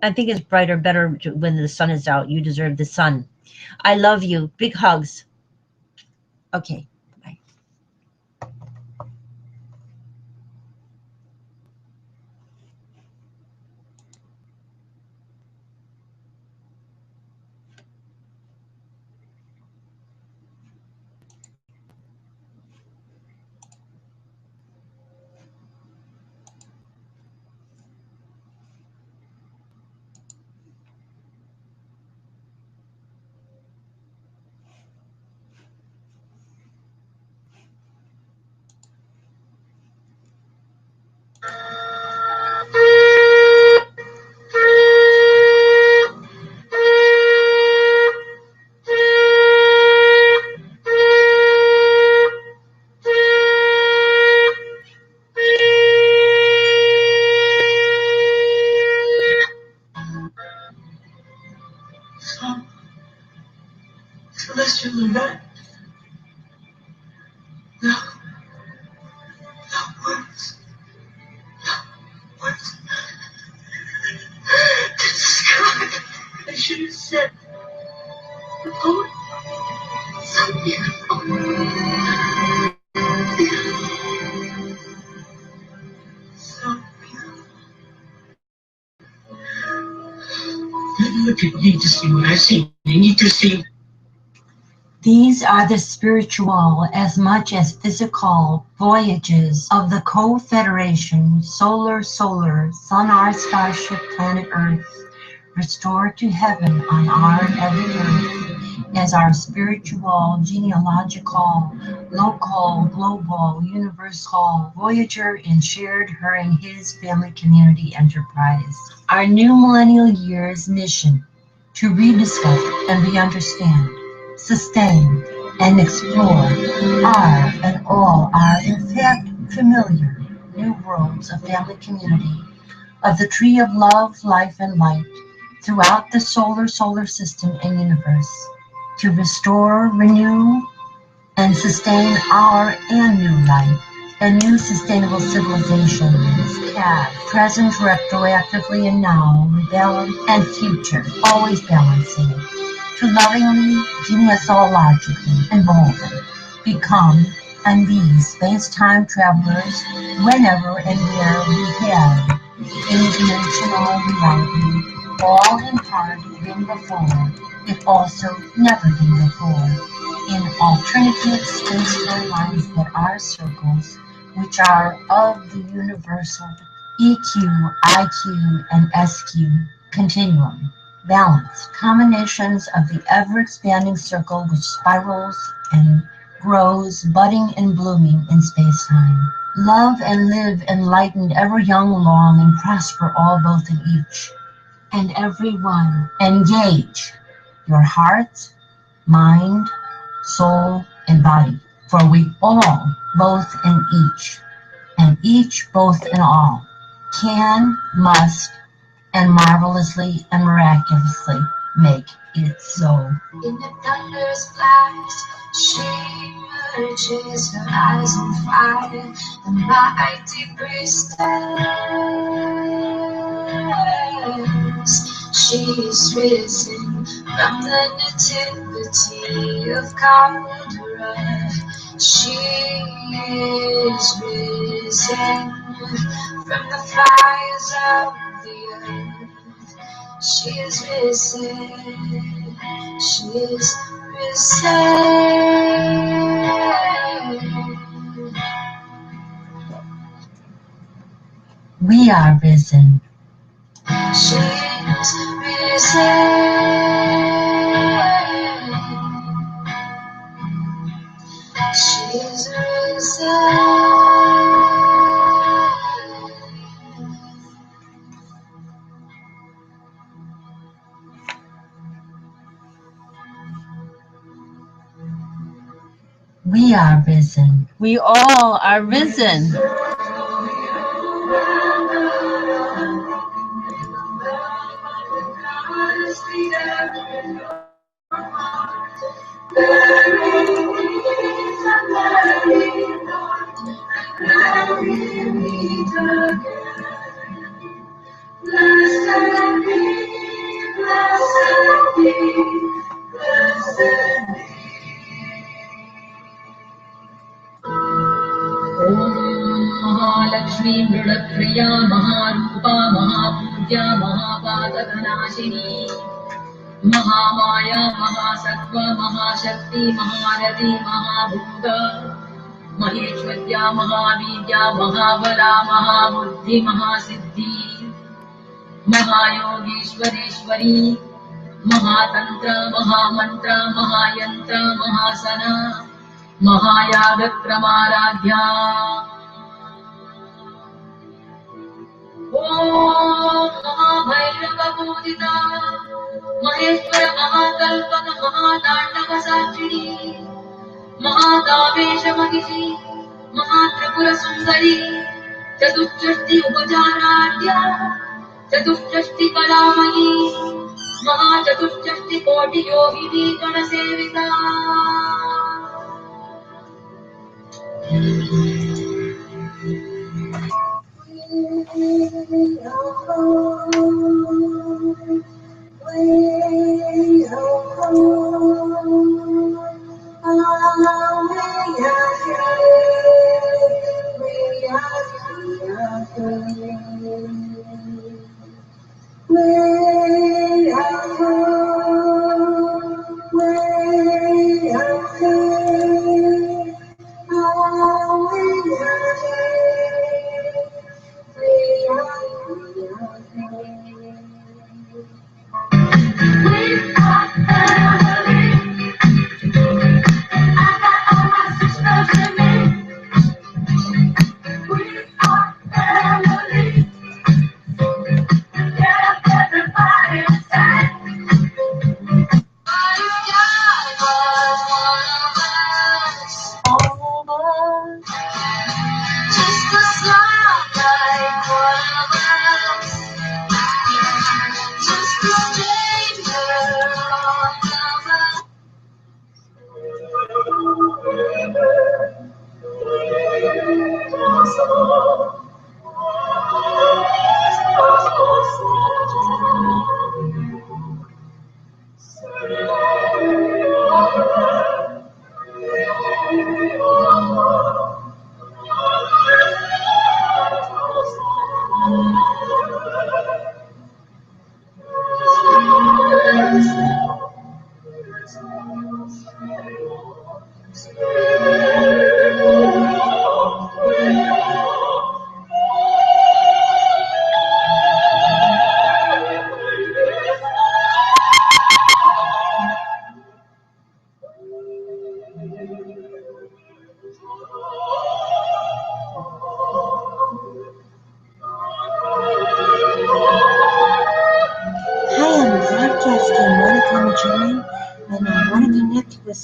I think it's brighter, better when the sun is out. You deserve the sun. I love you. Big hugs. Okay. Bye. Celestial event. No. No words. No words. To describe. I should have said. The poem. So beautiful. So beautiful. Look, you need to see what I see. You need to see. These are the spiritual as much as physical voyages of the co-federation solar, sun, our starship, planet Earth, restored to heaven on our every earth as our spiritual, genealogical, local, global, universal voyager and shared her and his family community enterprise. Our new millennial year's mission to rediscover and re-understand, sustain, and explore are and all are in fact familiar new worlds of family community, of the tree of love, life, and light throughout the solar system and universe, to restore, renew, and sustain our and new life and new sustainable civilizations, past, present, retroactively, and now, rebalance, and future, always balancing, to lovingly, genealogically, embolden, become, and be space-time travelers whenever and where we have interdimensional reality, all in part been before, if also never been before, in alternative space-time lines that are circles, which are of the universal EQ, IQ, and SQ continuum, balance, combinations of the ever-expanding circle which spirals and grows, budding and blooming in space-time. Love and live enlightened, ever young, long, and prosper all both in each and every one. Engage your heart, mind, soul, and body, for we all, both in each, and each both in all, can, must, and marvelously and miraculously make it so. In the thunder's blast, she merges, her eyes on fire, the mighty priestess. She is risen from the nativity of Kandra. She is risen from the fires of the earth. She is risen. She is risen. We are risen. She is risen. She is risen. We are risen. We all are risen. Blessed be Mahalakshmi मृडप्रिया महारूपा महापूज्या महापातकनाशिनी Mahamaya महासत्त्वा महाशक्ति महारथी महाभूता महेश्वर्या महावीर्या महाबला महाबुद्धि महासिद्धि महायोगेश्वरेश्वरी महातंत्र महामंत्र महायंत्र महासना महायागक्रमाराध्या ओम महाभैरवपूजिता महेश्वर महाकल्पक महातांडव साक्षिणी महाकामेशमहिषी महात्रिपुर सुंदरी चतुष्षष्टि उपचाराढ्या चतुष्षष्टि कलामयी महाचतुष्षष्टि कोटि योगिनी गणसेविता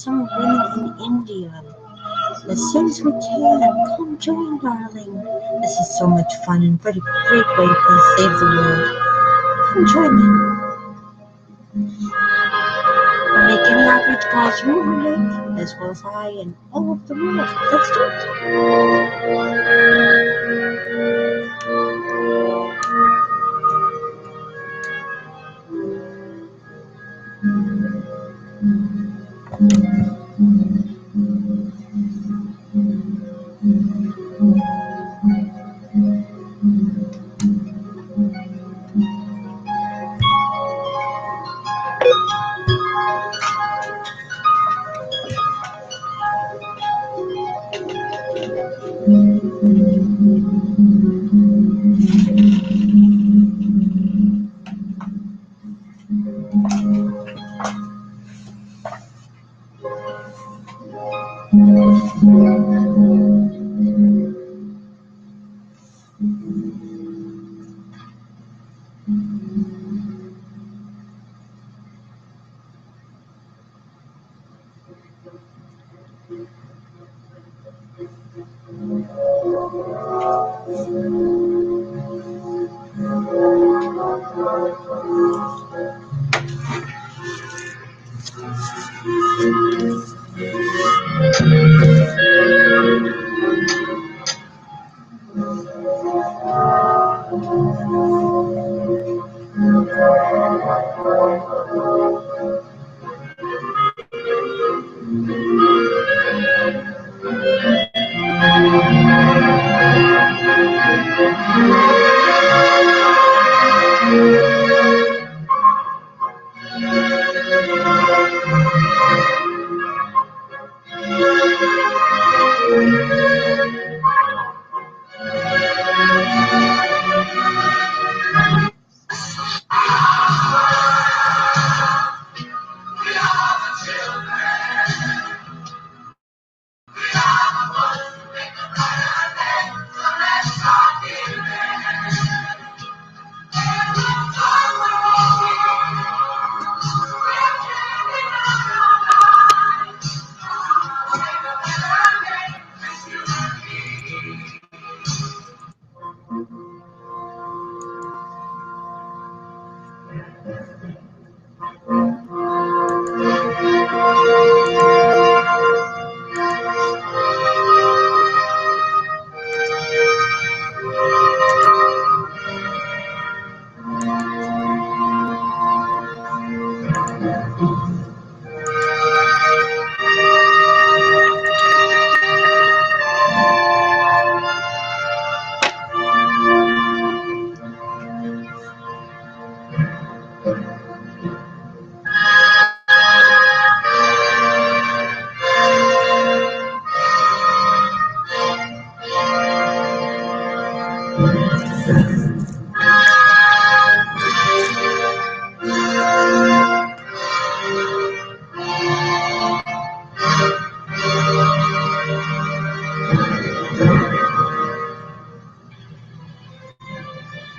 Some women in India. As soon as we can, come join, darling. This is so much fun and what a great way to save the world. Come join me. Make any offer to cause you live, as well as I and all of the world. Let's do it.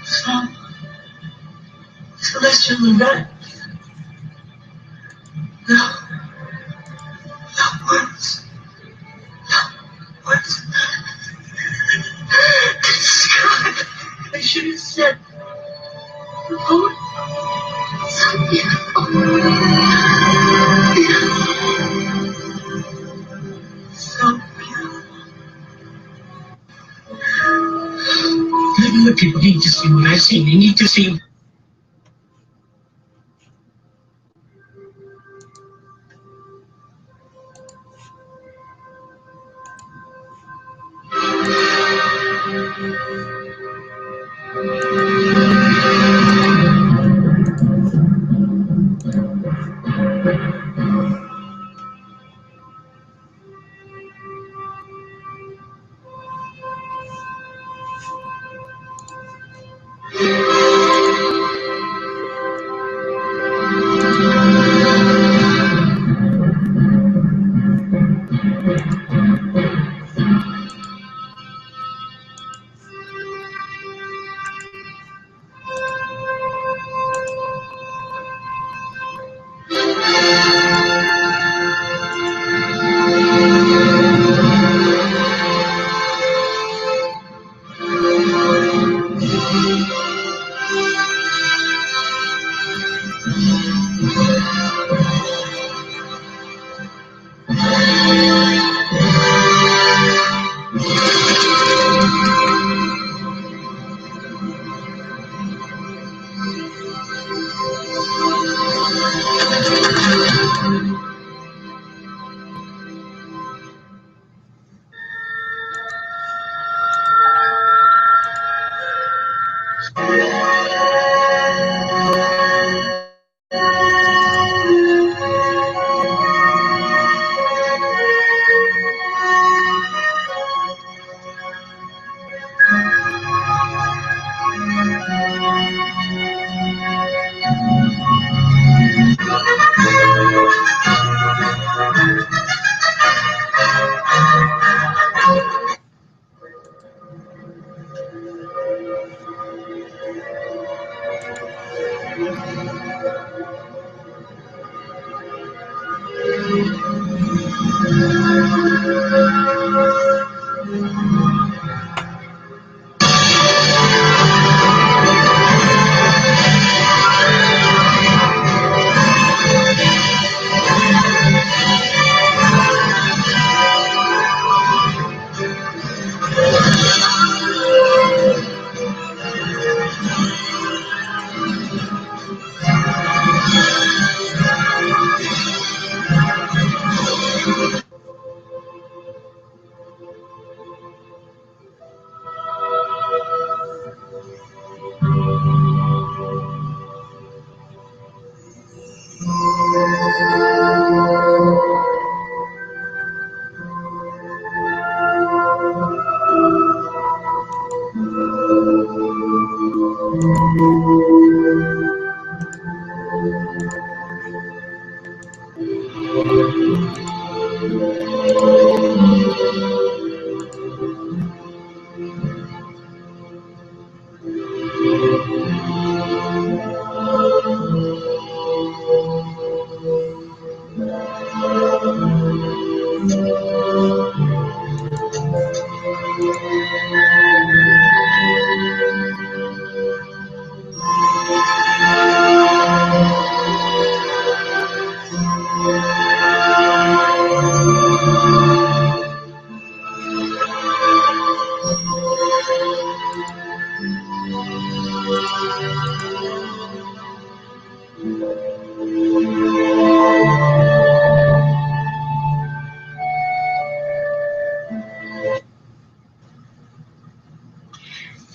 So, celestial event. No. No words. No words. I should have said, oh, so beautiful. So beautiful. Maybe the people need to see what I see. They need to see.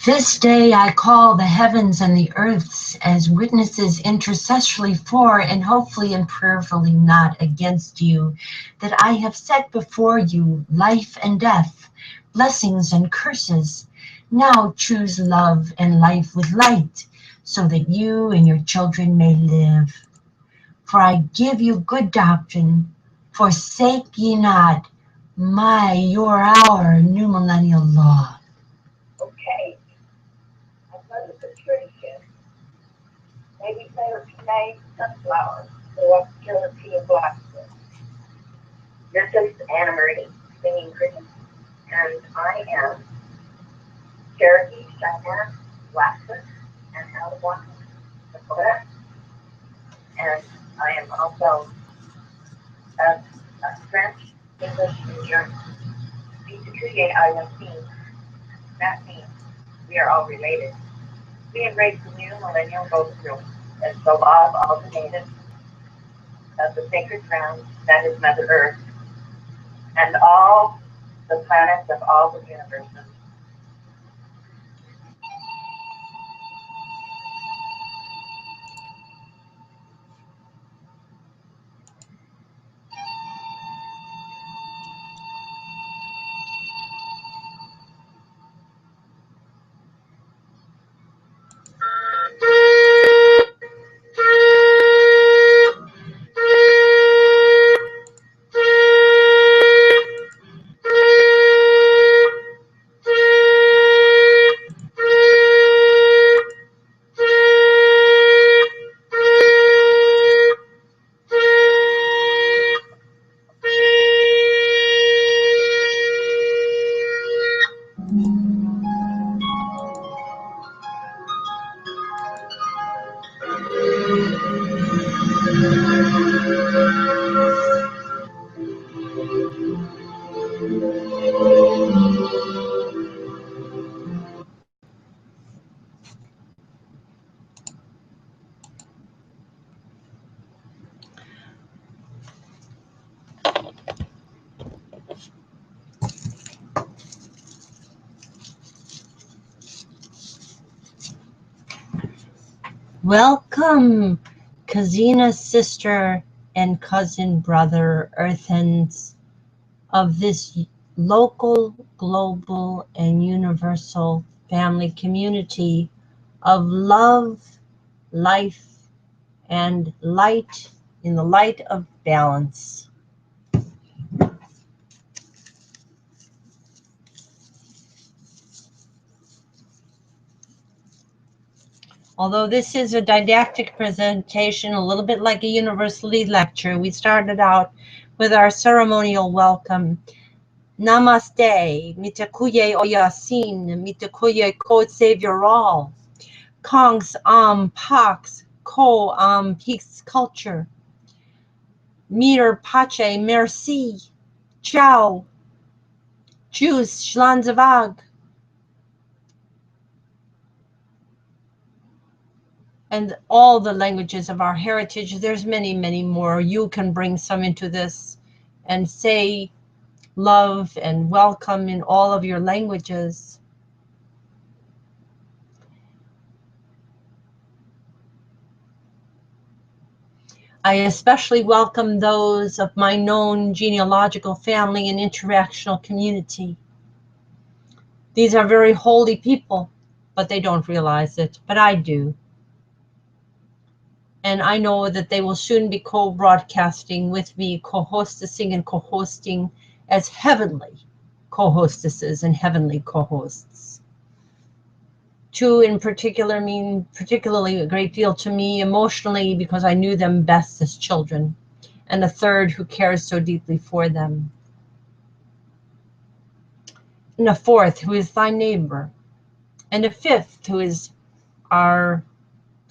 This day I call the heavens and the earths as witnesses intercessorily for and hopefully and prayerfully not against you, that I have set before you life and death, blessings and curses. Now choose love and life with light, so that you and your children may live. For I give you good doctrine, forsake ye not your, our new millennial law. Okay. I thought it was tree gift. Maybe made sunflowers, the killer tea of blacksmith. This is Anna Marie, singing Green, and I am Cherokee, Cheyenne, Blacksmith, and Algonquin, Dakota, and I am also a French, English, and German. Bitikuye Ayasin. That means we are all related. We embrace the new millennial growth through as the law of all the natives of the sacred ground that is Mother Earth and all the planets of all the universes. Welcome, Kazina's sister and cousin brother Earthens of this local, global, and universal family community of love, life, and light in the light of balance. Although this is a didactic presentation, a little bit like a university lecture, we started out with our ceremonial welcome. Namaste, mitakuye oyasin, mitakuye kotse viral. Kongs pax, ko peace culture. Mir pace, merci, ciao, tschüss, schlanzavag. And all the languages of our heritage. There's many, many more. You can bring some into this and say love and welcome in all of your languages. I especially welcome those of my known genealogical family and interactional community. These are very holy people, but they don't realize it, but I do. And I know that they will soon be co-broadcasting with me, co-hostessing and co-hosting as heavenly co-hostesses and heavenly co-hosts. Two in particular mean particularly a great deal to me emotionally because I knew them best as children, and a third who cares so deeply for them. And a fourth who is thy neighbor, and a fifth who is our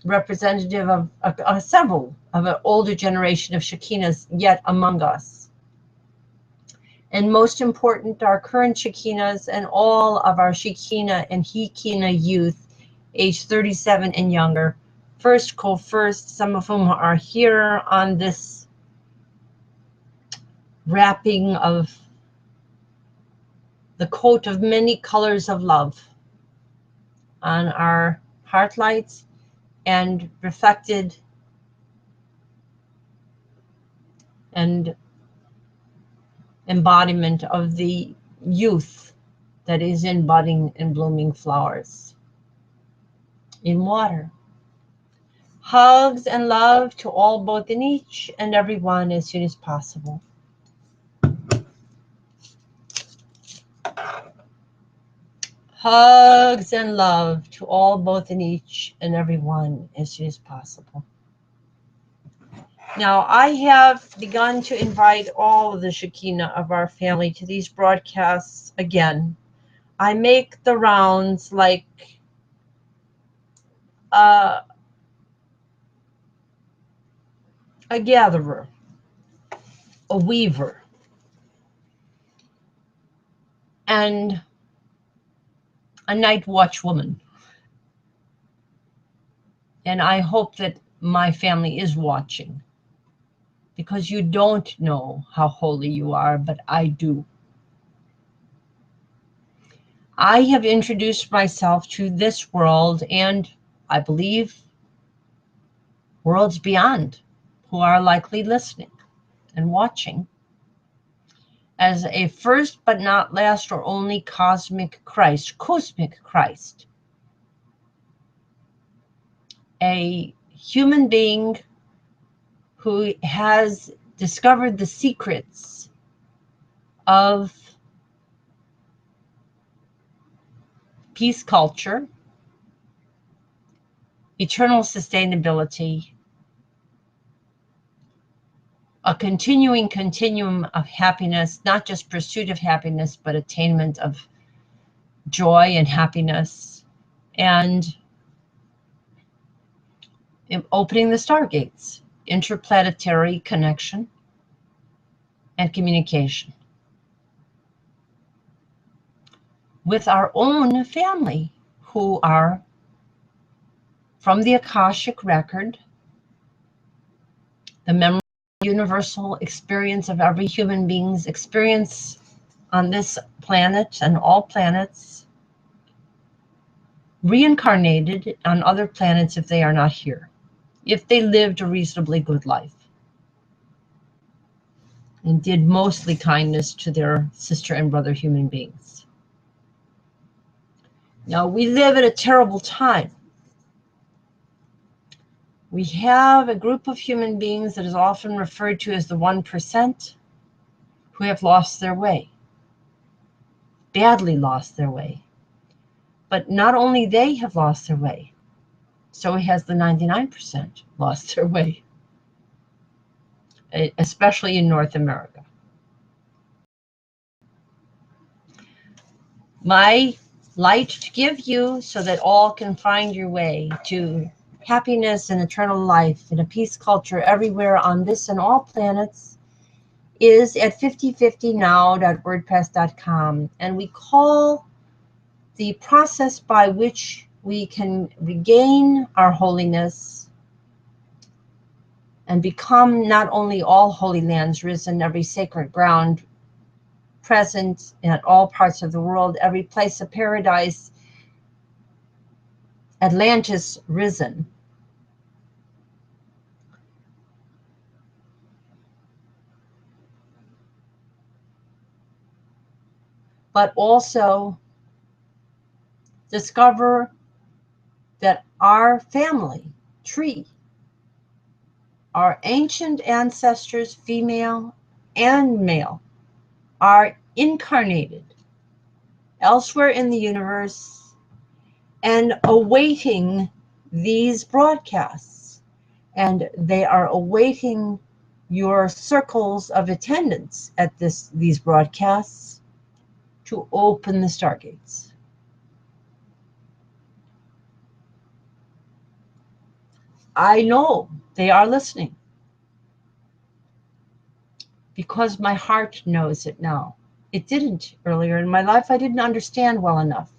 representative of several of an older generation of Shekinahs yet among us. And most important, our current Shekinahs and all of our Shekinah and Hekina youth, age 37 and younger, first, some of whom are here on this wrapping of the coat of many colors of love on our heart lights and reflected and embodiment of the youth that is in budding and blooming flowers in water. Hugs and love to all, both in each and every one as soon as possible. Hugs and love to all, both and each and every one as soon as possible. Now, I have begun to invite all of the Shekinah of our family to these broadcasts again. I make the rounds like a gatherer, a weaver, and a night watchwoman. And I hope that my family is watching, because you don't know how holy you are, but I do. I have introduced myself to this world, and I believe worlds beyond who are likely listening and watching, as a first but not last or only cosmic Christ, a human being who has discovered the secrets of peace culture, eternal sustainability, a continuing continuum of happiness, not just pursuit of happiness, but attainment of joy and happiness, and opening the stargates, interplanetary connection and communication with our own family, who are from the Akashic record, the memory, universal experience of every human being's experience on this planet and all planets, reincarnated on other planets if they are not here, if they lived a reasonably good life and did mostly kindness to their sister and brother human beings. Now, we live at a terrible time. We have a group of human beings that is often referred to as the 1% who have lost their way, badly lost their way. But not only they have lost their way, so has the 99% lost their way, especially in North America. My light to give you so that all can find your way to happiness and eternal life in a peace culture everywhere on this and all planets is at 5050now.wordpress.com, and we call the process by which we can regain our holiness and become not only all holy lands risen, every sacred ground present in all parts of the world, every place of paradise, Atlantis risen, but also discover that our family tree, our ancient ancestors, female and male, are incarnated elsewhere in the universe and awaiting these broadcasts. And they are awaiting your circles of attendance at these broadcasts to open the stargates. I know they are listening because my heart knows it now. It didn't earlier in my life. I didn't understand well enough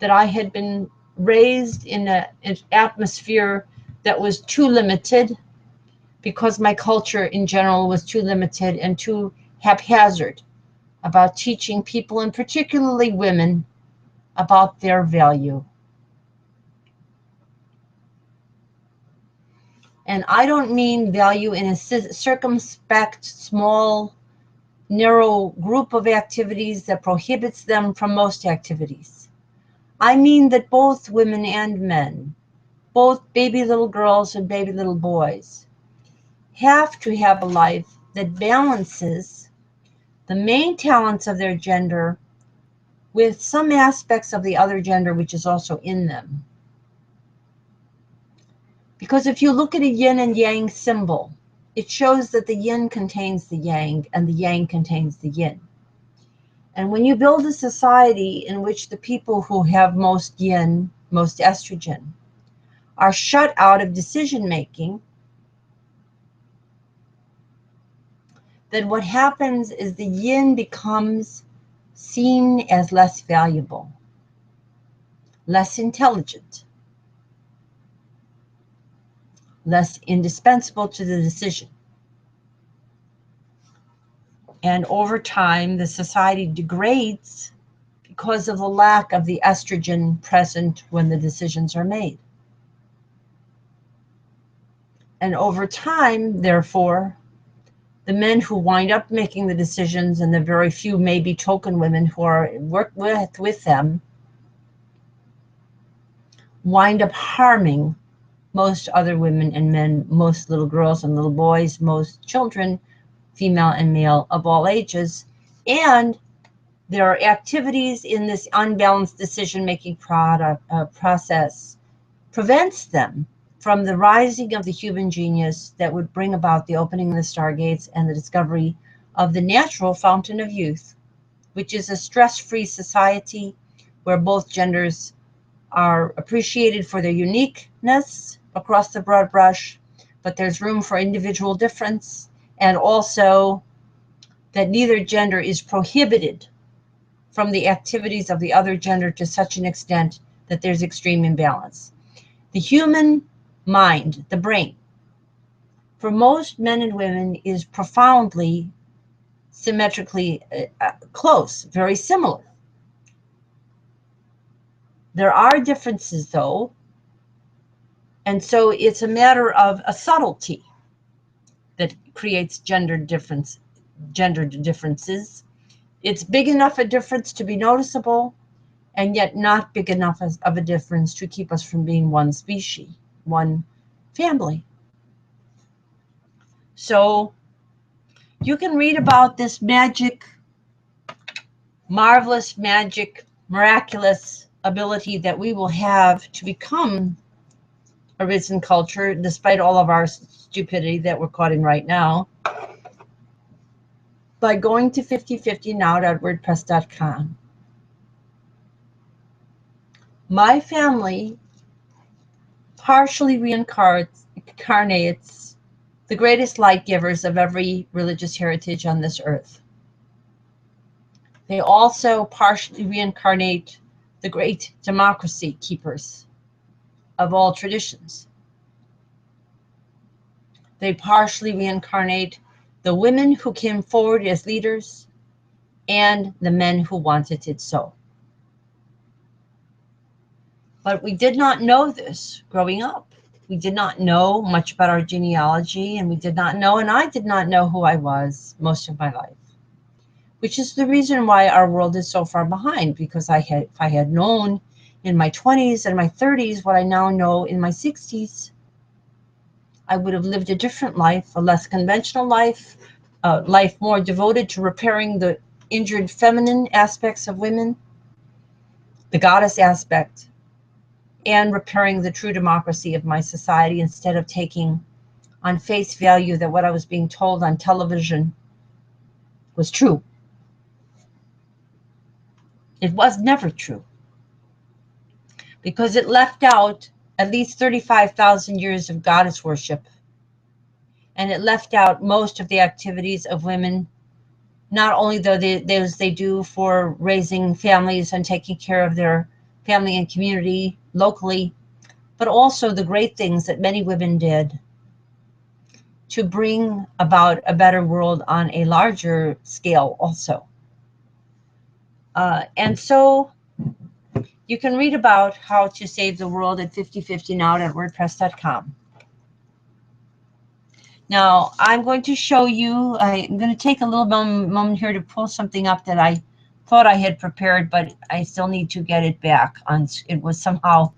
that I had been raised in an atmosphere that was too limited, because my culture in general was too limited and too haphazard about teaching people, and particularly women, about their value. And I don't mean value in a circumspect, small, narrow group of activities that prohibits them from most activities. I mean that both women and men, both baby little girls and baby little boys, have to have a life that balances the main talents of their gender with some aspects of the other gender which is also in them. Because if you look at a yin and yang symbol, it shows that the yin contains the yang and the yang contains the yin. And when you build a society in which the people who have most yin, most estrogen, are shut out of decision making, then what happens is the yin becomes seen as less valuable, less intelligent, less indispensable to the decision. And over time, the society degrades because of the lack of the estrogen present when the decisions are made. And over time, therefore, the men who wind up making the decisions and the very few maybe token women who are worked with them wind up harming most other women and men, most little girls and little boys, most children, female and male of all ages. And there are activities in this unbalanced decision-making process prevents them from the rising of the human genius that would bring about the opening of the stargates and the discovery of the natural fountain of youth, which is a stress-free society where both genders are appreciated for their uniqueness across the broad brush, but there's room for individual difference, and also that neither gender is prohibited from the activities of the other gender to such an extent that there's extreme imbalance. The human mind, the brain, for most men and women is profoundly symmetrically close, very similar. There are differences though, and so it's a matter of a subtlety that creates gender differences. It's big enough a difference to be noticeable, and yet not big enough of a difference to keep us from being one species, one family. So you can read about this magic, marvelous magic, miraculous ability that we will have to become a risen culture, despite all of our stupidity that we're caught in right now, by going to 5050now.wordpress.com. My family partially reincarnates the greatest light givers of every religious heritage on this earth. They also partially reincarnate the great democracy keepers of all traditions. They partially reincarnate the women who came forward as leaders and the men who wanted it so. But we did not know this growing up. We did not know much about our genealogy, and we did not know, and I did not know who I was most of my life, which is the reason why our world is so far behind, because if I had known in my 20s and my 30s what I now know in my 60s, I would have lived a different life, a less conventional life, a life more devoted to repairing the injured feminine aspects of women, the goddess aspect, and repairing the true democracy of my society, instead of taking on face value that what I was being told on television was true. It was never true, because it left out at least 35,000 years of goddess worship, and it left out most of the activities of women, not only those they do for raising families and taking care of their family and community locally, but also the great things that many women did to bring about a better world on a larger scale also. And so you can read about how to save the world at 5050now.wordpress.com. Now, I'm going to show you, I'm going to take a little moment here to pull something up that I thought I had prepared, but I still need to get it back. It was somehow,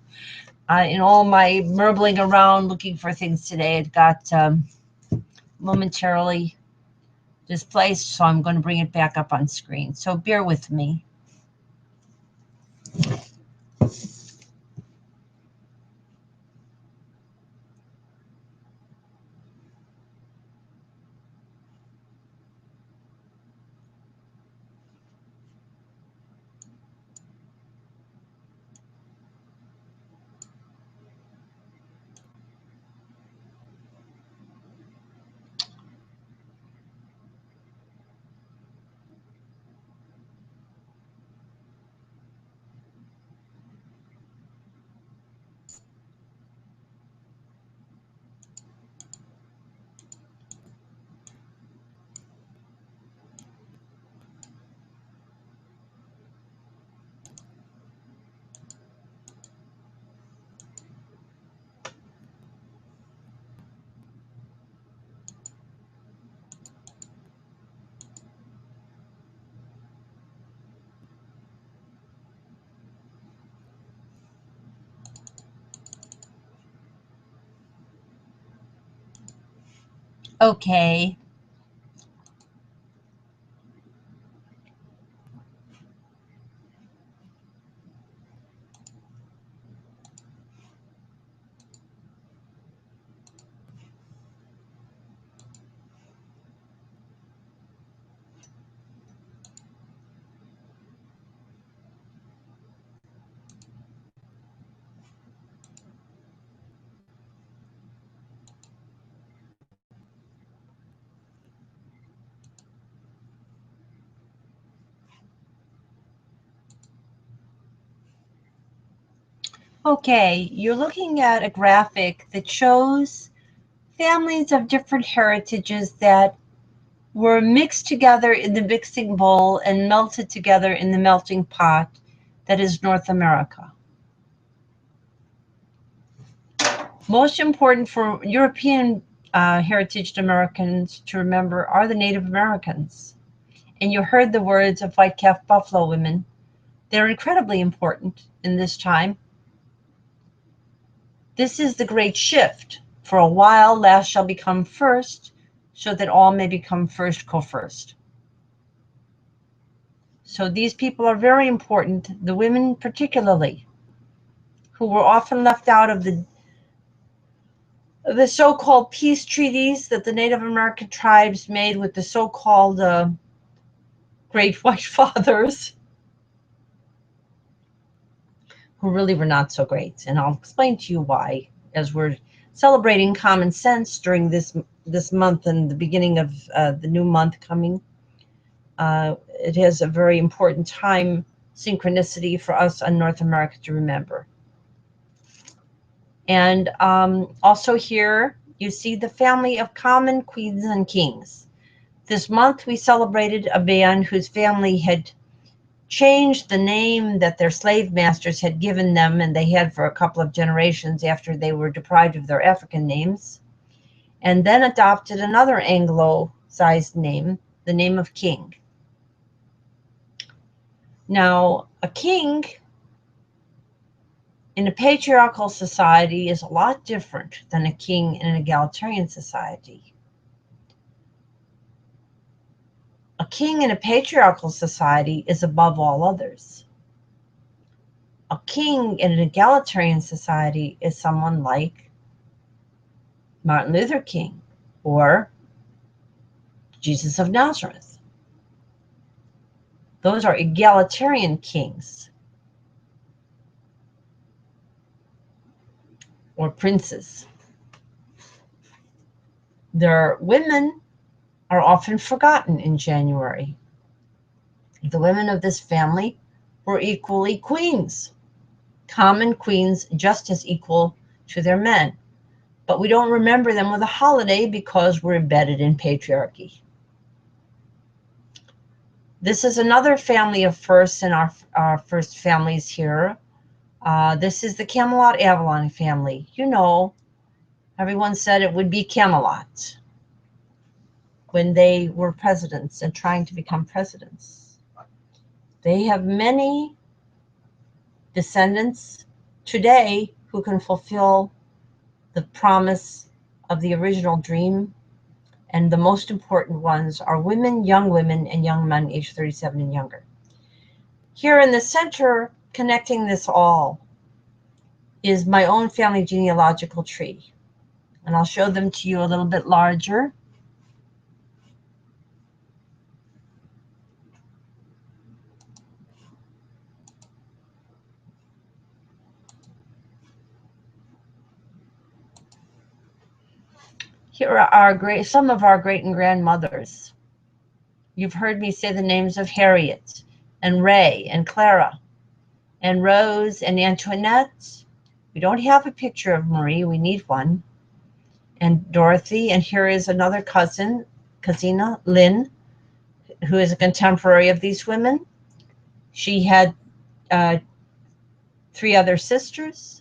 in all my murbling around looking for things today, it got momentarily displaced, so I'm going to bring it back up on screen. So bear with me. Okay. Okay, you're looking at a graphic that shows families of different heritages that were mixed together in the mixing bowl and melted together in the melting pot that is North America. Most important for European heritage Americans to remember are the Native Americans. And you heard the words of white calf buffalo women. They're incredibly important in this time. This is the great shift. For a while, last shall become first, so that all may become first co-first. So these people are very important, the women particularly, who were often left out of the so-called peace treaties that the Native American tribes made with the so-called Great White Fathers, who really were not so great. And I'll explain to you why, as we're celebrating Common Sense during this month and the beginning of the new month coming. It has a very important time synchronicity for us in North America to remember. And also here, you see the family of common queens and kings. This month, we celebrated a band whose family had changed the name that their slave masters had given them, and they had for a couple of generations after they were deprived of their African names, and then adopted another Anglo-sized name, the name of king. Now, a king in a patriarchal society is a lot different than a king in an egalitarian society. A king in a patriarchal society is above all others. A king in an egalitarian society is someone like Martin Luther King or Jesus of Nazareth. Those are egalitarian kings or princes. Their women are often forgotten in January. The women of this family were equally queens, common queens just as equal to their men. But we don't remember them with a holiday because we're embedded in patriarchy. This is another family of firsts in our first families here. This is the Camelot Avalon family. You know, everyone said it would be Camelot when they were presidents and trying to become presidents. They have many descendants today who can fulfill the promise of the original dream. And the most important ones are women, young women, and young men aged 37 and younger. Here in the center, connecting this all, is my own family genealogical tree. And I'll show them to you a little bit larger. Here are some of our great and grandmothers. You've heard me say the names of Harriet and Ray and Clara and Rose and Antoinette. We don't have a picture of Marie, we need one. And Dorothy, and here is another Cousina, Lynn, who is a contemporary of these women. She had 3 other sisters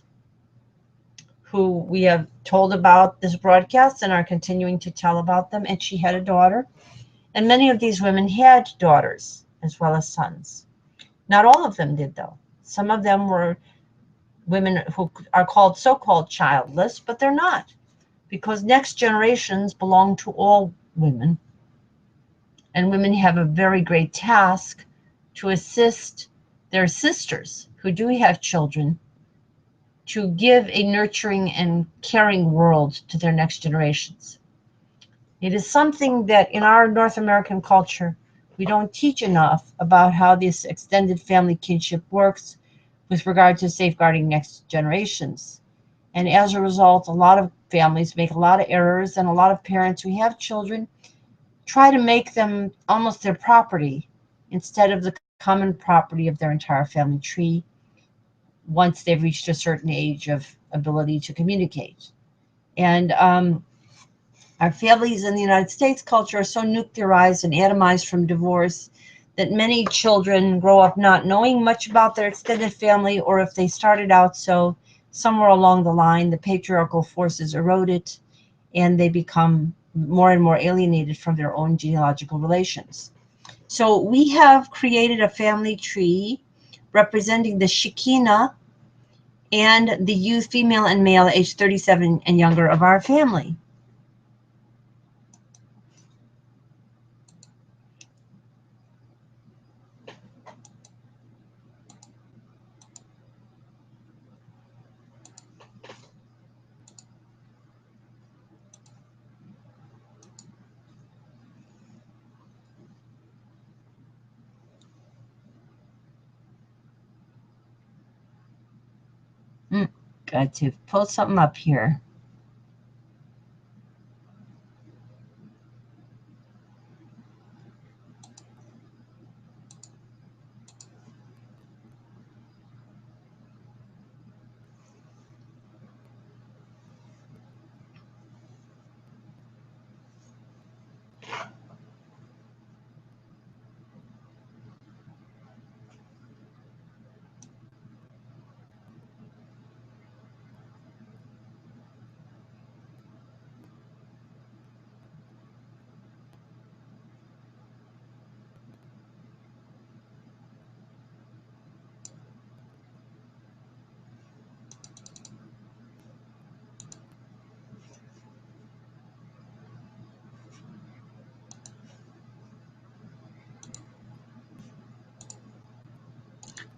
who we have told about this broadcast and are continuing to tell about them, and she had a daughter. And many of these women had daughters as well as sons. Not all of them did, though. Some of them were women who are called so-called childless, but they're not. because next generations belong to all women, and women have a very great task to assist their sisters who do have children to give a nurturing and caring world to their next generations. It is something that in our North American culture, we don't teach enough about how this extended family kinship works with regard to safeguarding next generations. And as a result, a lot of families make a lot of errors, and a lot of parents who have children try to make them almost their property instead of the common property of their entire family tree once they've reached a certain age of ability to communicate. And our families in the United States culture are so nuclearized and atomized from divorce that many children grow up not knowing much about their extended family, or if they started out so, somewhere along the line, the patriarchal forces erode it, and they become more and more alienated from their own genealogical relations. So we have created a family tree representing the Shekinah and the youth, female and male, age 37 and younger of our family. Got to pull something up here.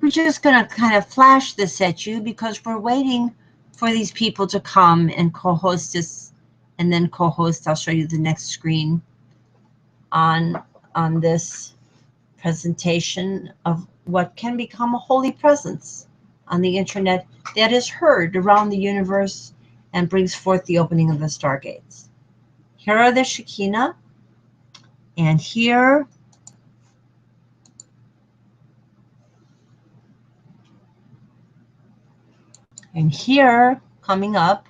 We're just going to kind of flash this at you because we're waiting for these people to come and co-host this, and then co-host. I'll show you the next screen on this presentation of what can become a holy presence on the internet that is heard around the universe and brings forth the opening of the stargates. Here are the Shekinah, and here and here coming up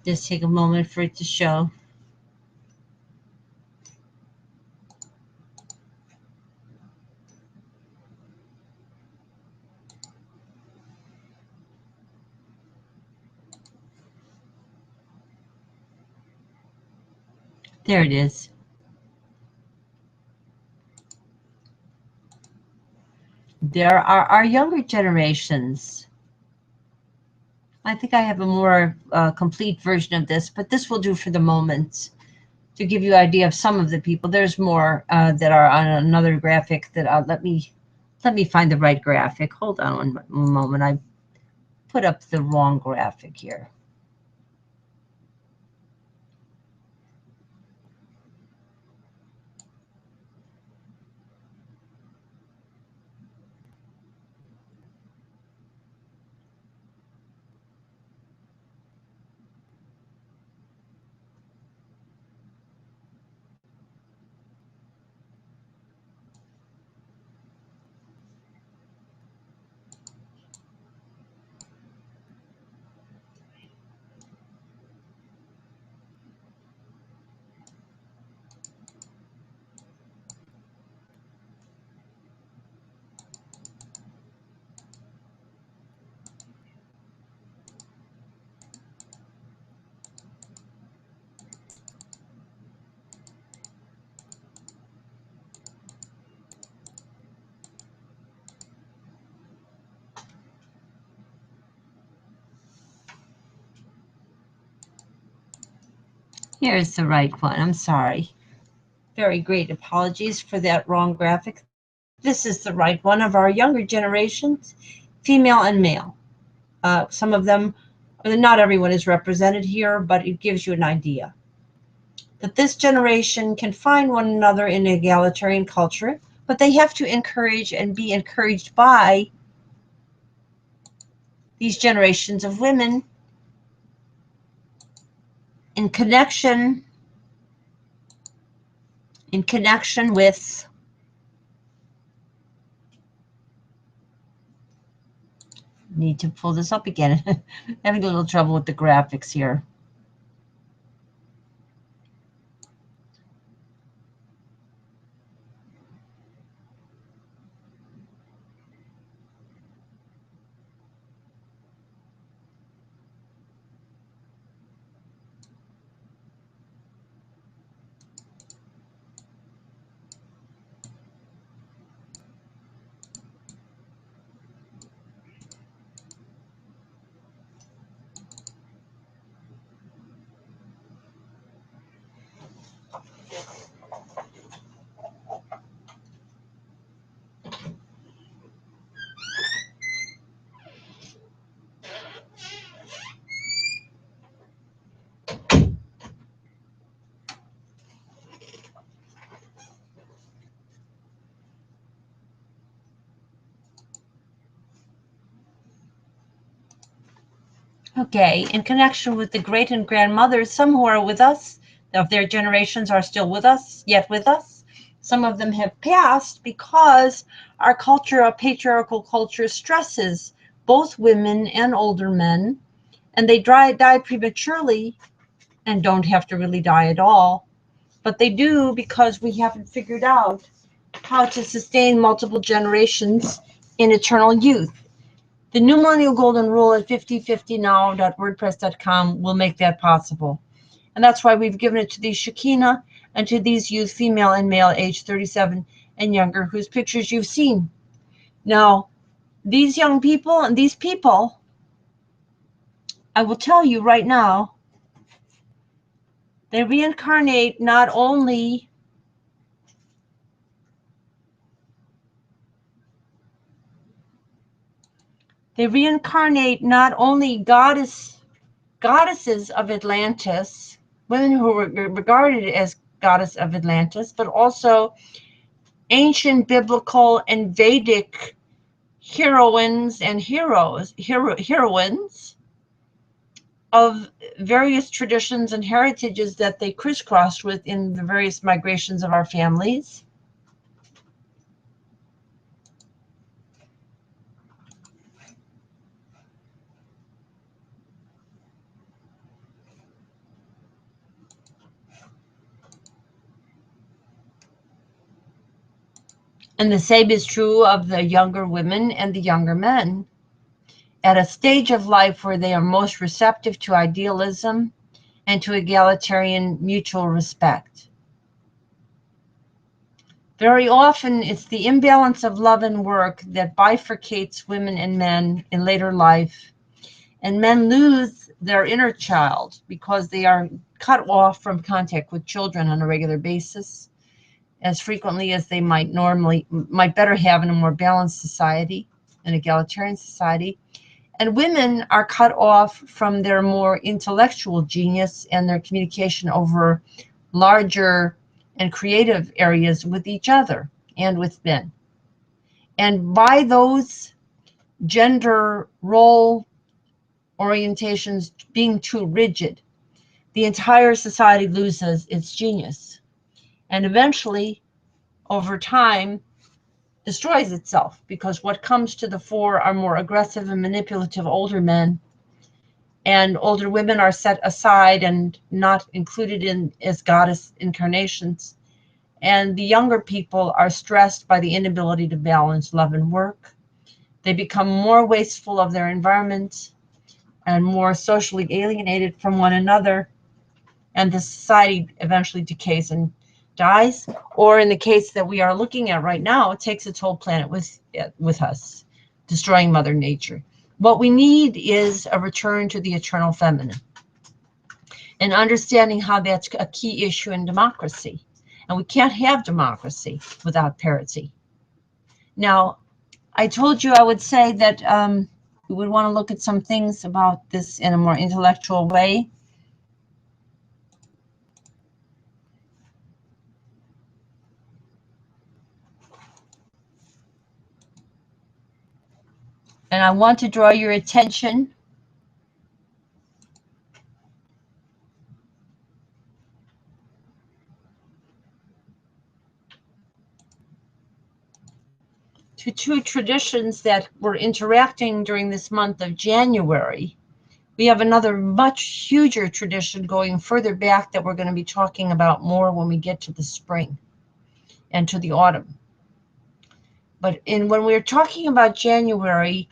just take a moment for it to show. There it is. There are our younger generations. I think I have a more complete version of this, but this will do for the moment to give you an idea of some of the people. There's more that are on another graphic that let me find the right graphic. Hold on one moment. I put up the wrong graphic here. Here's the right one. I'm sorry. Very great apologies for that wrong graphic. This is the right one of our younger generations, female and male. Some of them, not everyone is represented here, but it gives you an idea that this generation can find one another in egalitarian culture, but they have to encourage and be encouraged by these generations of women in connection with need to pull this up again. Having a little trouble with the graphics here. Okay, in connection with the great and grandmothers, some who are with us, of their generations are still with us, yet with us. Some of them have passed because our culture, our patriarchal culture, stresses both women and older men, and they die prematurely and don't have to really die at all. But they do because we haven't figured out how to sustain multiple generations in eternal youth. The New Millennial Golden Rule at 5050now.wordpress.com will make that possible. And that's why we've given it to these Shekinah and to these youth, female and male, age 37 and younger, whose pictures you've seen. Now, these young people and these people, I will tell you right now, they reincarnate not only goddesses of Atlantis, women who were regarded as goddess of Atlantis, but also ancient biblical and Vedic heroines and heroines of various traditions and heritages that they crisscrossed with in the various migrations of our families. And the same is true of the younger women and the younger men. At a stage of life where they are most receptive to idealism and to egalitarian mutual respect. Very often, it's the imbalance of love and work that bifurcates women and men in later life, and men lose their inner child because they are cut off from contact with children on a regular basis, as frequently as they might better have in a more balanced society, an egalitarian society. And women are cut off from their more intellectual genius and their communication over larger and creative areas with each other and with men. And by those gender role orientations being too rigid, the entire society loses its genius. And eventually, over time, destroys itself, because what comes to the fore are more aggressive and manipulative older men, and older women are set aside and not included in as goddess incarnations. And the younger people are stressed by the inability to balance love and work. They become more wasteful of their environment and more socially alienated from one another, and the society eventually decays and dies, or in the case that we are looking at right now, it takes its whole planet with us, destroying Mother Nature. What we need is a return to the eternal feminine. and understanding how that's a key issue in democracy. And we can't have democracy without parity. Now, I told you I would say that we would want to look at some things about this in a more intellectual way. And I want to draw your attention to two traditions that were interacting during this month of January. We have another much huger tradition going further back that we're going to be talking about more when we get to the spring and to the autumn. But when we're talking about January,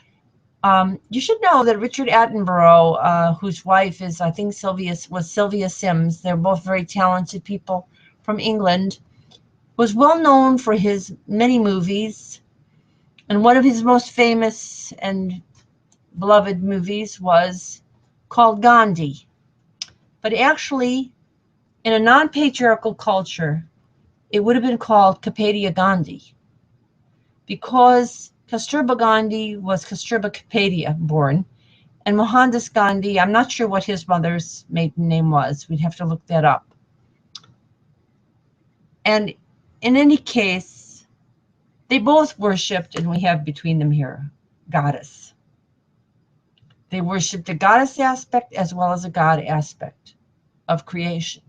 you should know that Richard Attenborough, whose wife is, I think, Sylvia Sims, they're both very talented people from England, was well known for his many movies. And one of his most famous and beloved movies was called Gandhi. But actually, in a non-patriarchal culture, it would have been called Kapadia Gandhi, because Kasturba Gandhi was Kasturba Kapadia born, and Mohandas Gandhi, I'm not sure what his mother's maiden name was. We'd have to look that up. And in any case, they both worshipped, and we have between them here, goddess. They worshipped a goddess aspect as well as a god aspect of creation.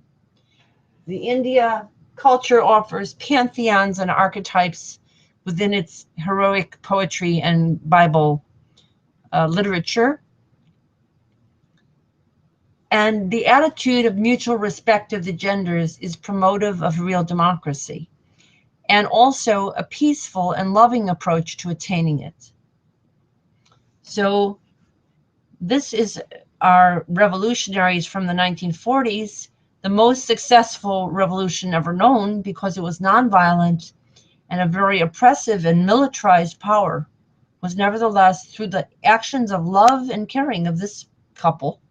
The India culture offers pantheons and archetypes within its heroic poetry and Bible literature. And the attitude of mutual respect of the genders is promotive of real democracy, and also a peaceful and loving approach to attaining it. So this is our revolutionaries from the 1940s, the most successful revolution ever known, because it was nonviolent, and a very oppressive and militarized power was nevertheless, through the actions of love and caring of this couple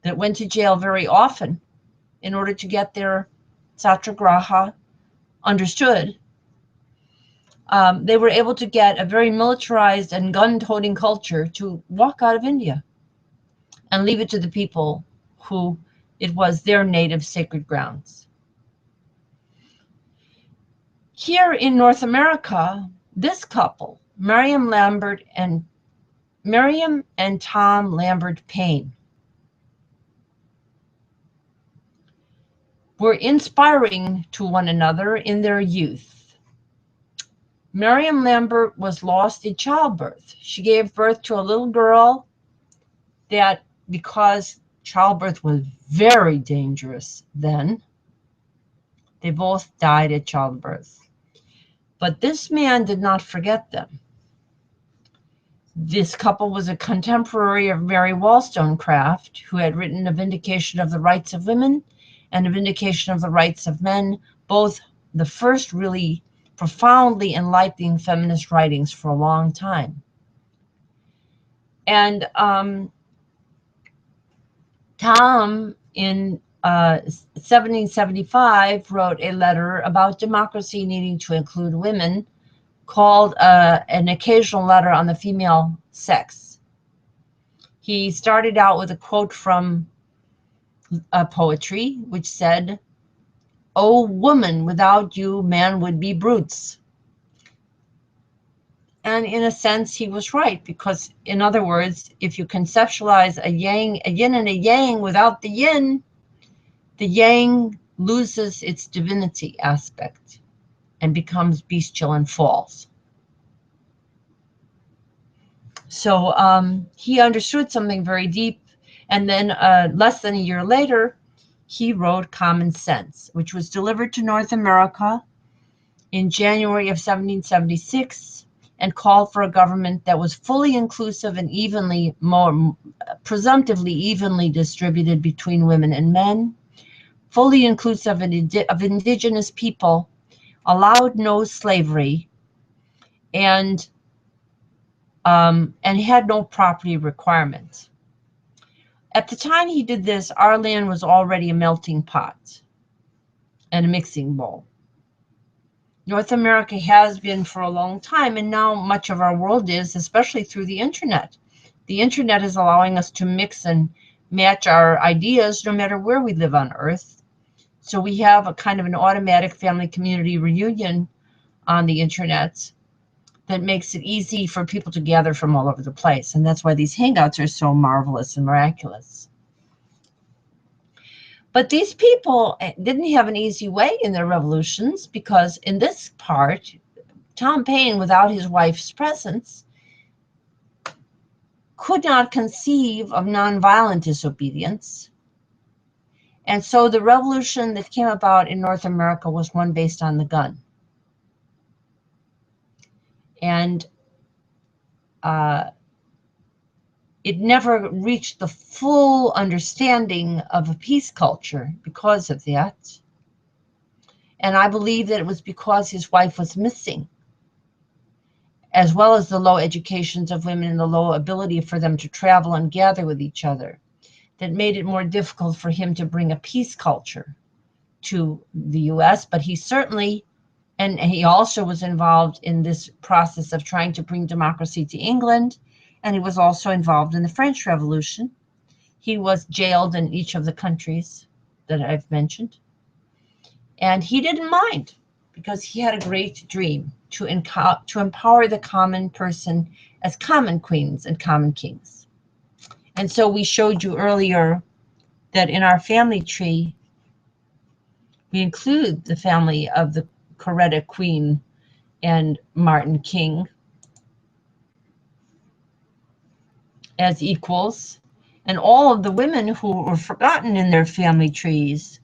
that went to jail very often in order to get their satyagraha understood, they were able to get a very militarized and gun-toting culture to walk out of India and leave it to the people who it was their native sacred grounds. Here in North America, this couple, Miriam and Tom Lambert Payne, were inspiring to one another in their youth. Miriam Lambert was lost in childbirth. She gave birth to a little girl that, because childbirth was very dangerous then, they both died at childbirth. But this man did not forget them. This couple was a contemporary of Mary Wollstonecraft, who had written A Vindication of the Rights of Women and A Vindication of the Rights of Men, both the first really profoundly enlightening feminist writings for a long time. And Tom, in 1775, wrote a letter about democracy needing to include women, called an occasional letter on the female sex. He started out with a quote from poetry, which said, "O woman, without you, man would be brutes." And in a sense, he was right, because, in other words, if you conceptualize a yin and a yang without the yang loses its divinity aspect and becomes bestial and false. So he understood something very deep, and then less than a year later, he wrote Common Sense, which was delivered to North America in January of 1776, and called for a government that was fully inclusive and presumptively evenly distributed between women and men, fully inclusive of indigenous people, allowed no slavery, and had no property requirements. At the time he did this, our land was already a melting pot and a mixing bowl. North America has been for a long time, and now much of our world is, especially through the internet. The internet is allowing us to mix and match our ideas no matter where we live on Earth. So we have a kind of an automatic family community reunion on the internet that makes it easy for people to gather from all over the place. And that's why these Hangouts are so marvelous and miraculous. But these people didn't have an easy way in their revolutions, because in this part, Tom Paine, without his wife's presence, could not conceive of nonviolent disobedience. And so the revolution that came about in North America was one based on the gun. And it never reached the full understanding of a peace culture because of that. And I believe that it was because his wife was missing, as well as the low educations of women and the low ability for them to travel and gather with each other, that made it more difficult for him to bring a peace culture to the US. But he certainly, and he also was involved in this process of trying to bring democracy to England. And he was also involved in the French Revolution. He was jailed in each of the countries that I've mentioned. And he didn't mind, because he had a great dream to empower the common person as common queens and common kings. And so we showed you earlier that in our family tree, we include the family of the Coretta Queen and Martin King as equals, and all of the women who were forgotten in their family trees.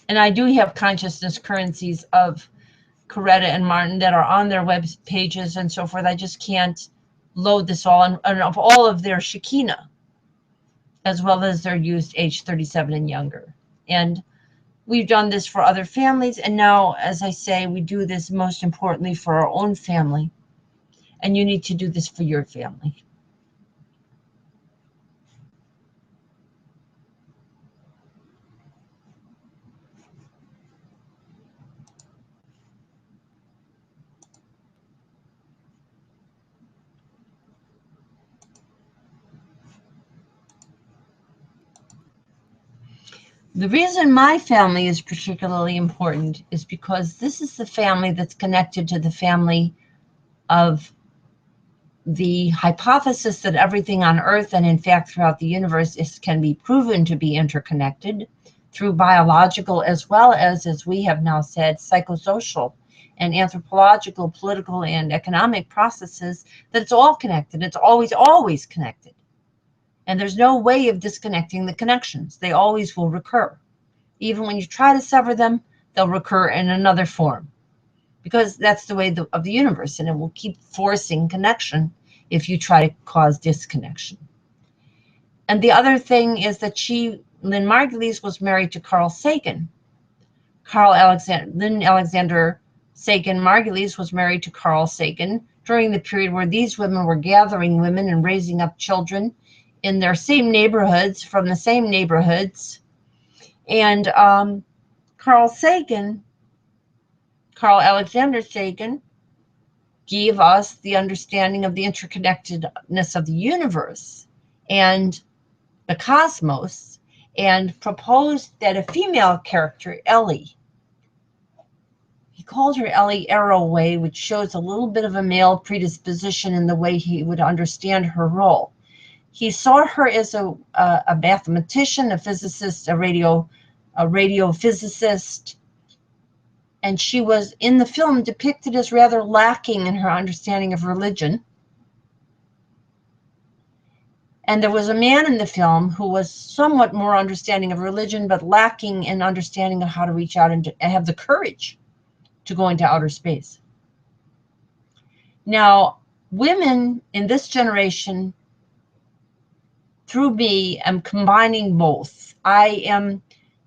And I do have consciousness currencies of Coretta and Martin that are on their web pages and so forth. I just can't load this all, and of all of their Shekinah, as well as their youth age 37 and younger. And we've done this for other families, and now, as I say, we do this most importantly for our own family. And you need to do this for your family. The reason my family is particularly important is because this is the family that's connected to the family of the hypothesis that everything on Earth and in fact throughout the universe can be proven to be interconnected through biological as well as we have now said, psychosocial and anthropological, political and economic processes, that it's all connected. It's always connected. And there's no way of disconnecting the connections. They always will recur. Even when you try to sever them, they'll recur in another form, because that's the way of the universe, and it will keep forcing connection if you try to cause disconnection. And the other thing is that Lynn Margulies was married to Carl Sagan. Lynn Alexander Sagan Margulies was married to Carl Sagan during the period where these women were gathering women and raising up children in their same neighborhoods, from the same neighborhoods. And Carl Alexander Sagan, gave us the understanding of the interconnectedness of the universe and the cosmos, and proposed that a female character, Ellie, he called her Ellie Arroway, which shows a little bit of a male predisposition in the way he would understand her role. He saw her as a mathematician, a physicist, a radio physicist, and she was in the film depicted as rather lacking in her understanding of religion. And there was a man in the film who was somewhat more understanding of religion, but lacking in understanding of how to reach out and have the courage to go into outer space. Now, women in this generation, through me, am combining both. I am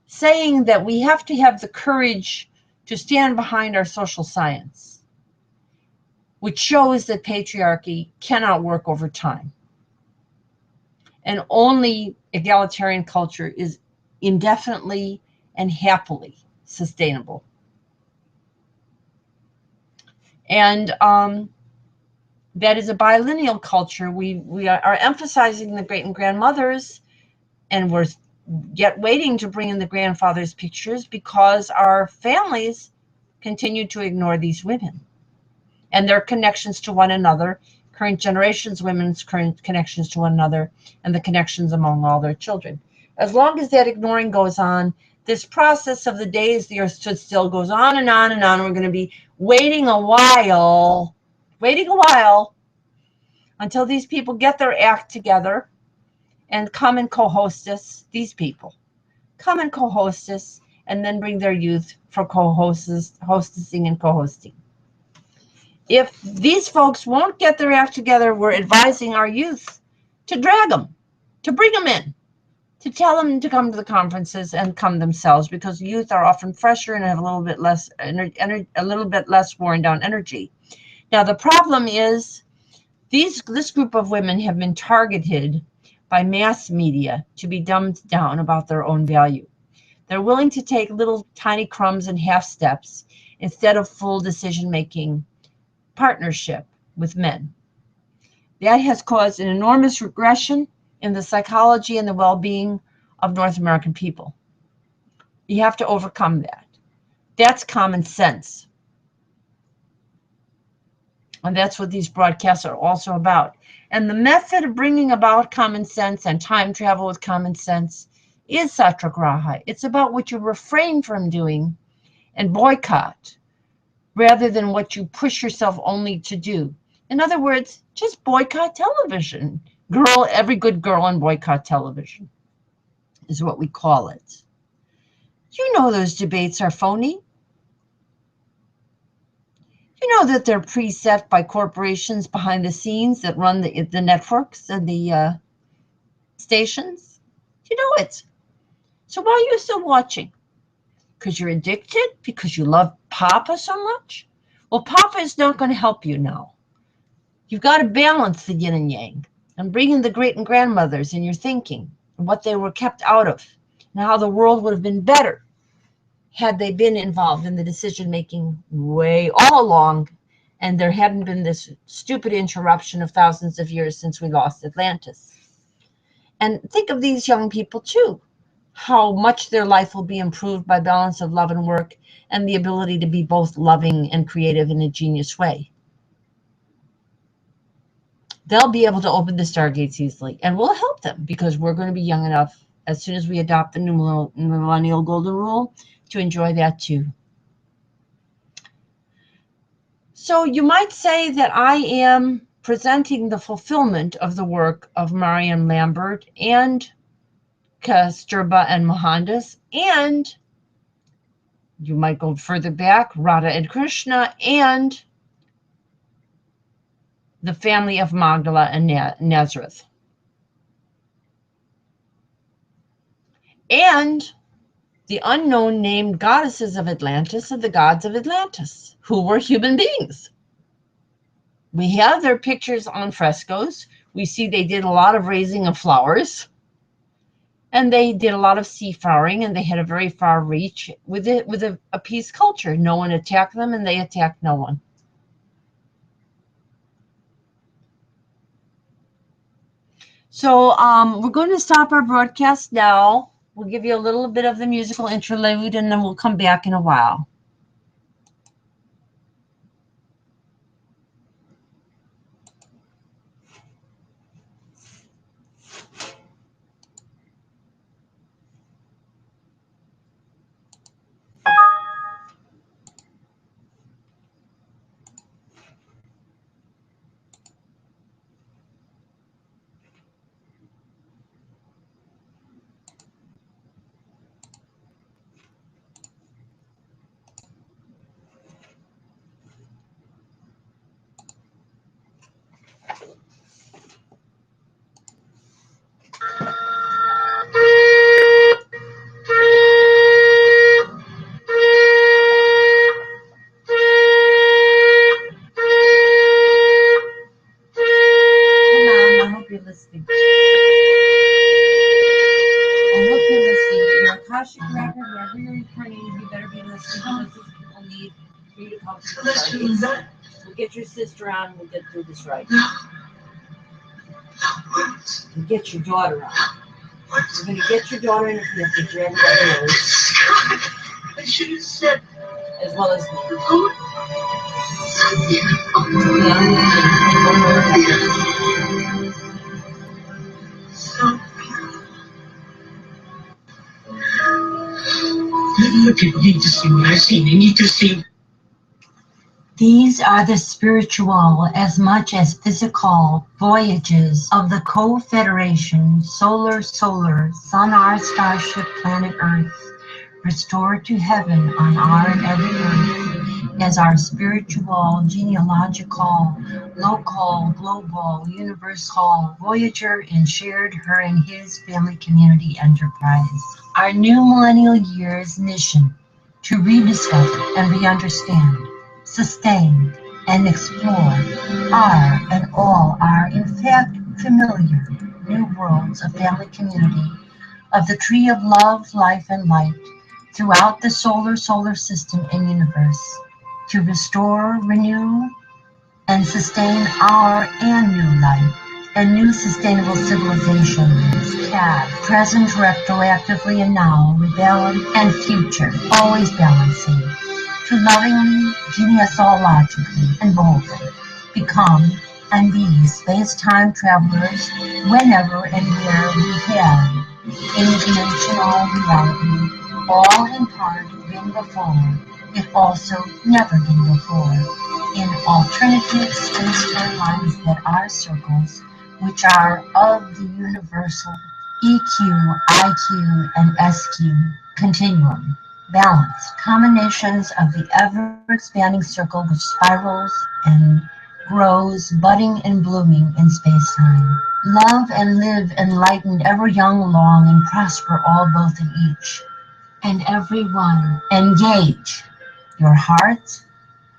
saying that we have to have the courage to stand behind our social science. which shows that patriarchy cannot work over time. And only egalitarian culture is indefinitely and happily sustainable. And that is a bilineal culture. We are emphasizing the great and grandmothers, and we're yet waiting to bring in the grandfathers' pictures because our families continue to ignore these women and their connections to one another, current generations, women's current connections to one another, and the connections among all their children. As long as that ignoring goes on, this process of the days the earth stood still goes on and on and on. We're going to be waiting a while until these people get their act together and come and co-host us. These people come and co-host us, and then bring their youth for hostessing and co-hosting. If these folks won't get their act together, we're advising our youth to drag them, to bring them in, to tell them to come to the conferences and come themselves, because youth are often fresher and have a little bit less worn down energy. Now the problem is this group of women have been targeted by mass media to be dumbed down about their own value. They're willing to take little tiny crumbs and half steps instead of full decision-making partnership with men. That has caused an enormous regression in the psychology and the well-being of North American people. You have to overcome that. That's common sense. And that's what these broadcasts are also about. And the method of bringing about common sense and time travel with common sense is satyagraha. It's about what you refrain from doing and boycott, rather than what you push yourself only to do. In other words, just boycott television. Every good girl on boycott television is what we call it. You know those debates are phony. You know that they're preset by corporations behind the scenes that run the networks and the stations. You know it. So why are you still watching? Because you're addicted? Because you love Papa so much? Well, Papa is not going to help you now. You've got to balance the yin and yang and bring in the great and grandmothers in your thinking and what they were kept out of and how the world would have been better had they been involved in the decision-making way all along, and there hadn't been this stupid interruption of thousands of years since we lost Atlantis. And think of these young people too, how much their life will be improved by balance of love and work and the ability to be both loving and creative in a genius way. They'll be able to open the stargates easily, and we'll help them because we're going to be young enough as soon as we adopt the new millennial golden rule to enjoy that too. So you might say that I am presenting the fulfillment of the work of Mariam Lambert and Kasturba and Mohandas, and you might go further back, Radha and Krishna, and the family of Magdala and Nazareth. And the unknown named goddesses of Atlantis and the gods of Atlantis, who were human beings. We have their pictures on frescoes. We see they did a lot of raising of flowers, and they did a lot of seafaring, and they had a very far reach with a peace culture. No one attacked them, and they attacked no one. So we're going to stop our broadcast now. We'll give you a little bit of the musical interlude, and then we'll come back in a while. Akashic record, wherever you're praying, you better be listening because people need for you to come to the party. We'll get your sister on and we'll get through this right. We'll get your daughter on. We're going to get your daughter in if you have to jam that nose. I should have said. As well as me. People need to see what I've seen. They need to see. These are the spiritual as much as physical voyages of the Co-Federation Solar Sun Our Starship Planet Earth, restored to heaven on our and every earth as our spiritual, genealogical, local, global, universal voyager and shared her and his family community enterprise. Our new millennial year's mission to rediscover and re-understand, sustain, and explore are and all are in fact familiar new worlds of family community, of the tree of love, life, and light throughout the solar system and universe, to restore, renew, and sustain our and new life and new sustainable civilizations, CAD, present, retroactively, and now, rebellion, and future, always balancing, to lovingly, genealogically, and boldly become and be space-time travelers whenever and where we have interdimensional reality, all in part been before, if also never been before, in alternative space timelines that are circles, which are of the universal EQ, IQ, and SQ continuum, balanced combinations of the ever-expanding circle which spirals and grows, budding and blooming in space-time. Love and live enlightened, ever young, long, and prosper all both in each and every one. Engage your heart,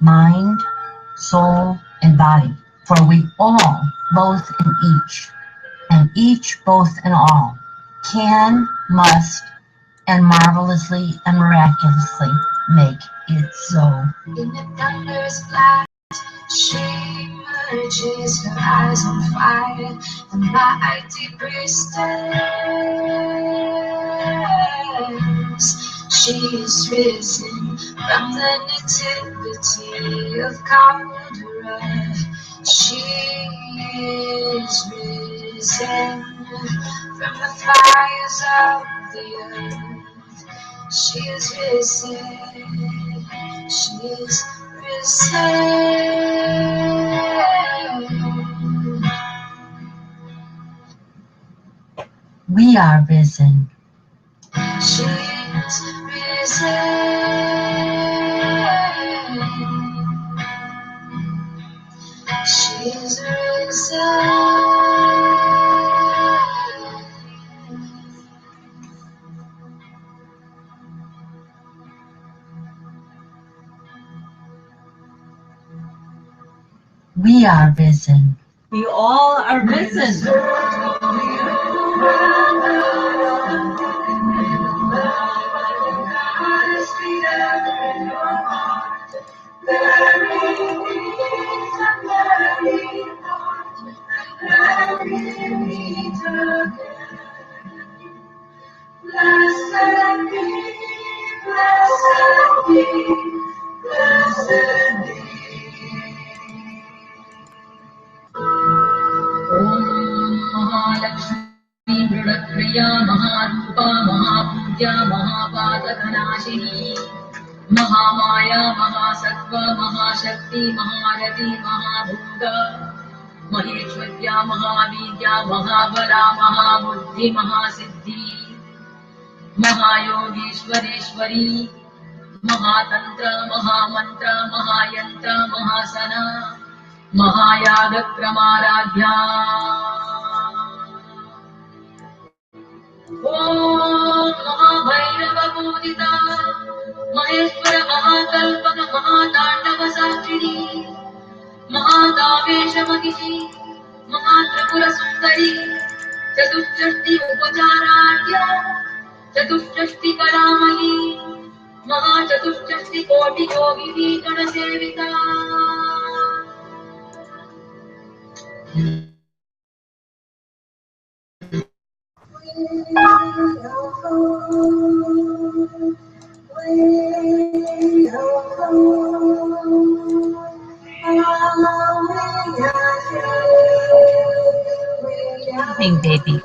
mind, soul, and body, for we all, both in each, and each both in all, can, must, and marvelously and miraculously make it so. In the thunder's blast, she emerges, her eyes on fire, the mighty priestess. She is risen from the nativity of Caldera. She is risen from the fires of the earth. She is risen. She is risen. We are risen. She is risen. She is risen. We are risen. We all are risen. महारूपा महापूज्या महापातकनाशिनी Mahamaya महासत्व महाशक्ति महारथी महाभूता महेश्वर्या महावीर्या महाबला महाबुद्धि महासिद्धि महायोगीश्वरेश्वरी महातंत्र महामंत्र महायंत्र महासना महायागक्रमाराध्या ओम महाभैरवपूजिता महेश्वर महाकल्पक महातांडव साक्षिणी महादावेशमतिः महात्रिपुर सुंदरी चतुष्षष्टि उपचाराढ्या चतुष्षष्टि कलामयी महाचतुष्षष्टि कोटि योगिनी गणसेविता Evening, baby.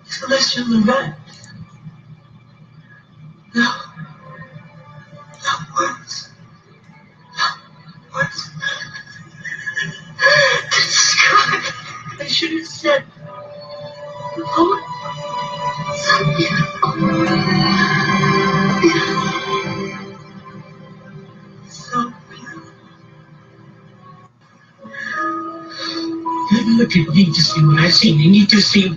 Celestial event. No. No words. No words. Describe. I should have said. Oh, so beautiful. Beautiful. So beautiful. Look, you need to see what I've seen. You need to see.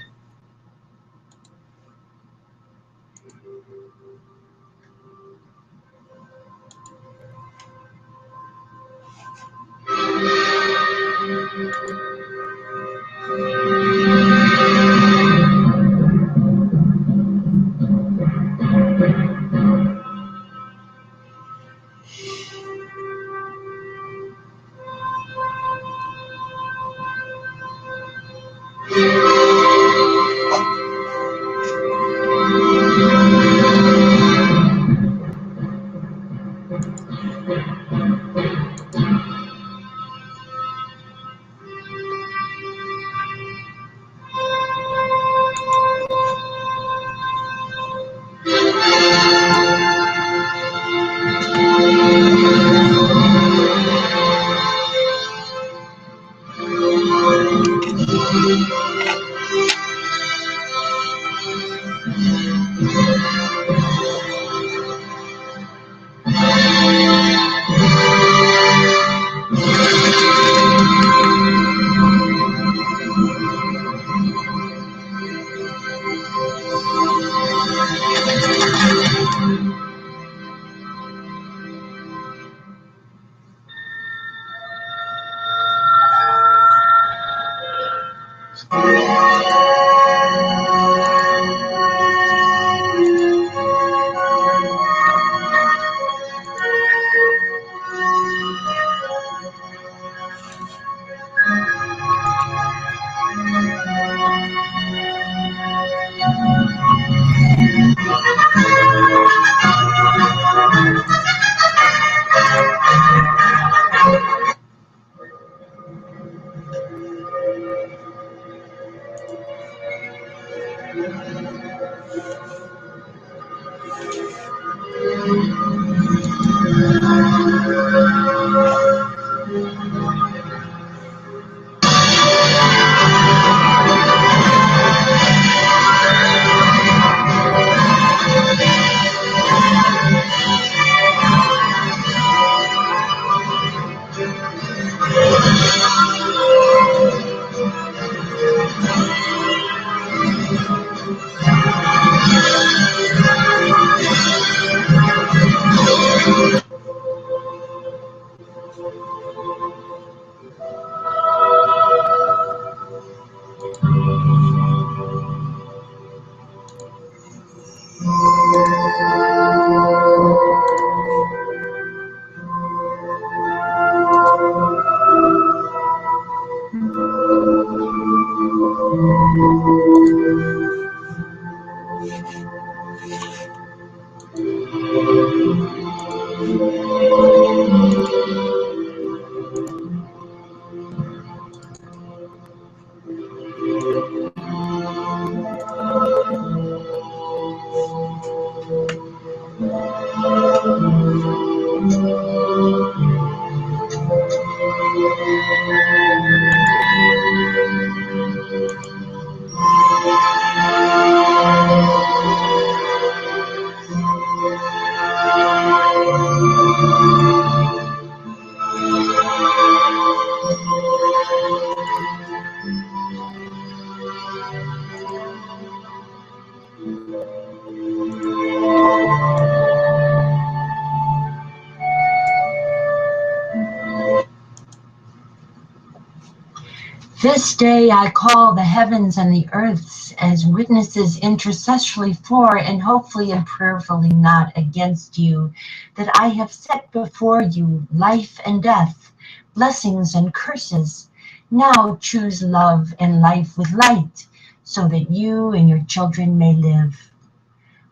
This day I call the heavens and the earths as witnesses intercessorily for and hopefully and prayerfully not against you, that I have set before you life and death, blessings and curses. Now choose love and life with light, so that you and your children may live.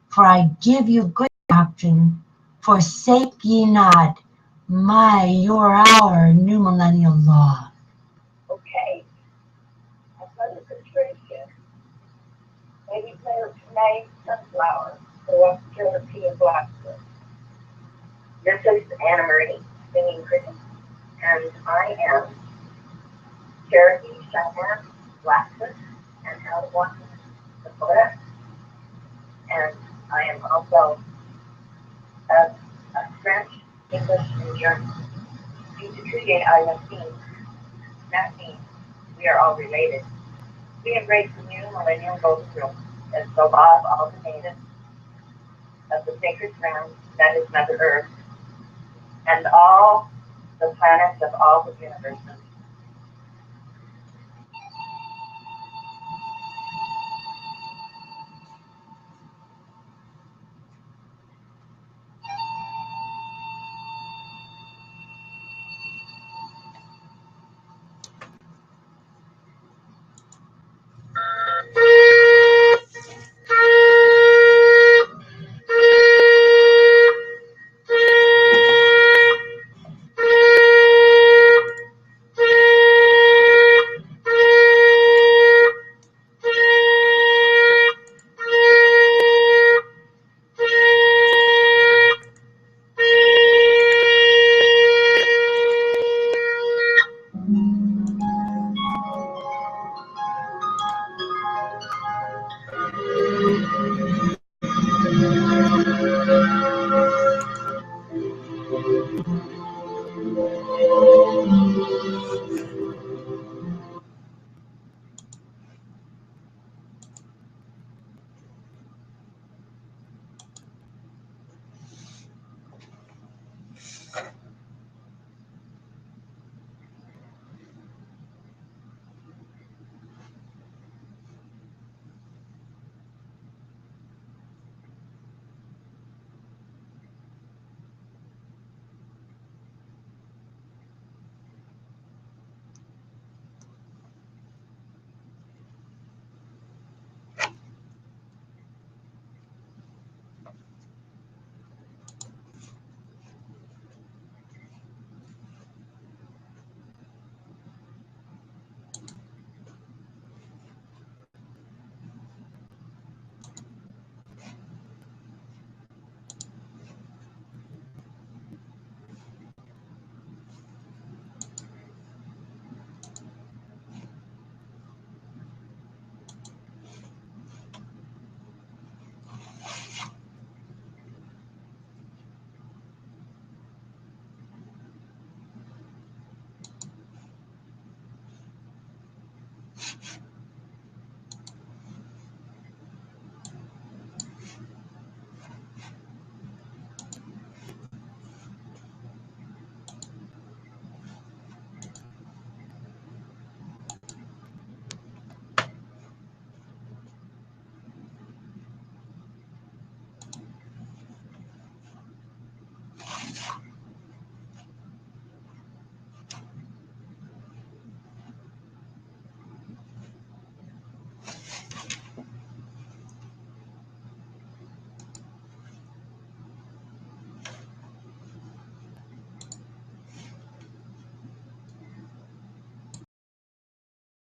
For I give you good doctrine, forsake ye not our new millennial law. Okay. I put the constriction. Maybe play sunflower for obscurity and blackness. This is Anna Marie singing Christmas, and I am Cherokee, Cheyenne, Blackfoot, and Hangoutz, the poet. And I am also a French, English, and German. Due to create IFC, that means we are all related. We embrace the new millennial golden rule as the law of all the natives of the sacred ground that is Mother Earth, and all the planets of all the universes